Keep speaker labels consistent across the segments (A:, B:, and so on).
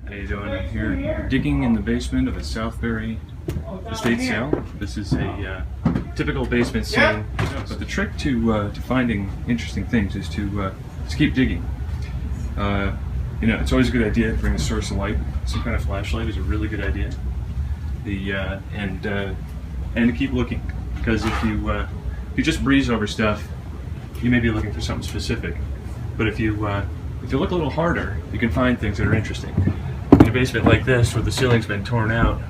A: How you doing? I'm here digging in the basement of a Southbury estate sale. This is a typical basement scene, but the trick to finding interesting things is to keep digging. You know, it's always a good idea to bring a source of light. Some kind of flashlight is a really good idea. And to keep looking, because if you just breeze over stuff, you may be looking for something specific. But if you look a little harder, you can find things that are interesting. In a basement like this, where the ceiling's been torn out,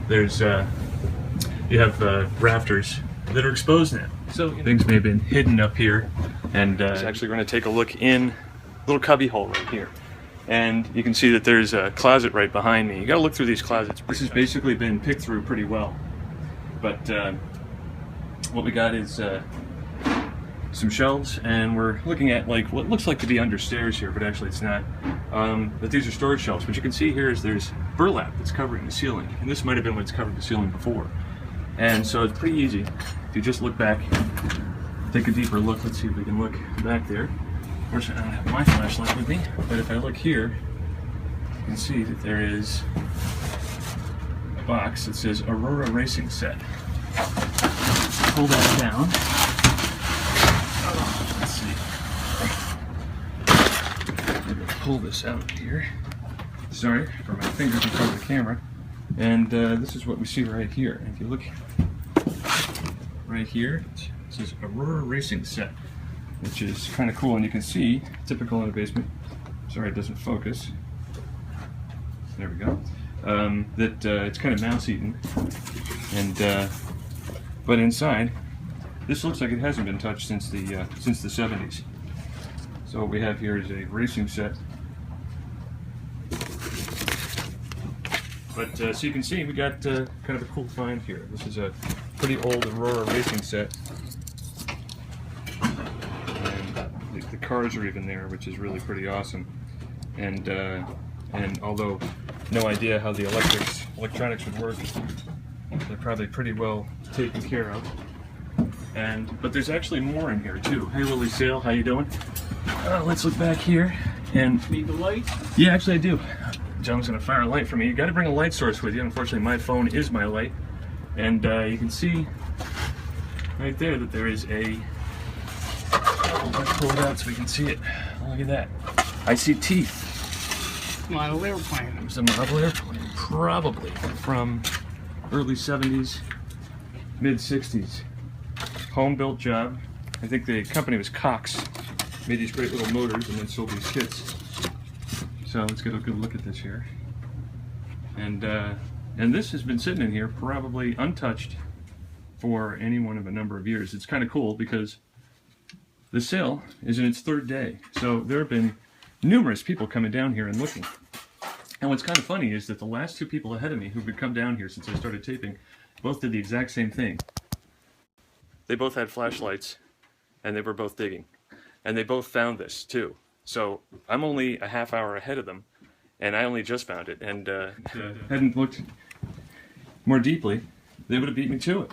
A: there's you have rafters that are exposed now. So things may have been hidden up here, and it's actually going to take a look in a little cubby hole right here. And you can see that there's a closet right behind me. You got to look through these closets. This has basically been picked through pretty well, but what we got is some shelves, and we're looking at like what looks like to be under stairs here, but actually it's not. But these are storage shelves. What you can see here is there's burlap that's covering the ceiling, and this might have been what's covered the ceiling before. And so it's pretty easy if you just look back, take a deeper look. Let's see if we can look back there. Of course, I don't have my flashlight with me, but if I look here, you can see that there is a box that says Aurora Racing Set. Pull that down. Let's see. I'm gonna pull this out here. Sorry for my fingers in front of the camera. And this is what we see right here. And if you look right here, it says Aurora Racing Set, which is kind of cool. And you can see, typical in a basement. Sorry, it doesn't focus. There we go. That it's kind of mouse-eaten, and but inside, this looks like it hasn't been touched since the 70s. So what we have here is a racing set. But so you can see we got kind of a cool find here. This is a pretty old Aurora racing set, and the cars are even there, which is really pretty awesome. And although no idea how the electronics would work, they're probably pretty well taken care of. But there's actually more in here too. Hey Lily Sale, how you doing? Let's look back here. And
B: need the light?
A: Yeah, actually I do. John's gonna fire a light for me. You got to bring a light source with you. Unfortunately, my phone is my light, and you can see right there that there is a. Let's pull it out so we can see it. Look at that. I see teeth.
B: Model airplane.
A: It was a model airplane, probably from early 70s, mid 60s. Home built job. I think the company was Cox. Made these great little motors and then sold these kits. So let's get a good look at this here. And this has been sitting in here probably untouched for any one of a number of years. It's kind of cool because the sale is in its third day. So there have been numerous people coming down here and looking. And what's kind of funny is that the last two people ahead of me who've come down here since I started taping both did the exact same thing. They both had flashlights and they were both digging. And they both found this too. So I'm only a half hour ahead of them, and I only just found it. And hadn't looked more deeply, they would have beat me to it.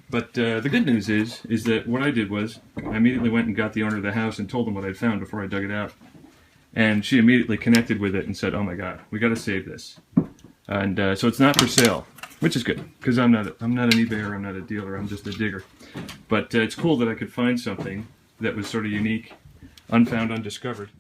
A: But the good news is that what I did was I immediately went and got the owner of the house and told them what I'd found before I dug it out. And she immediately connected with it and said, "Oh my God, we got to save this." And so it's not for sale, which is good because I'm not an eBayer, I'm not a dealer, I'm just a digger. But it's cool that I could find something that was sort of unique, unfound, undiscovered.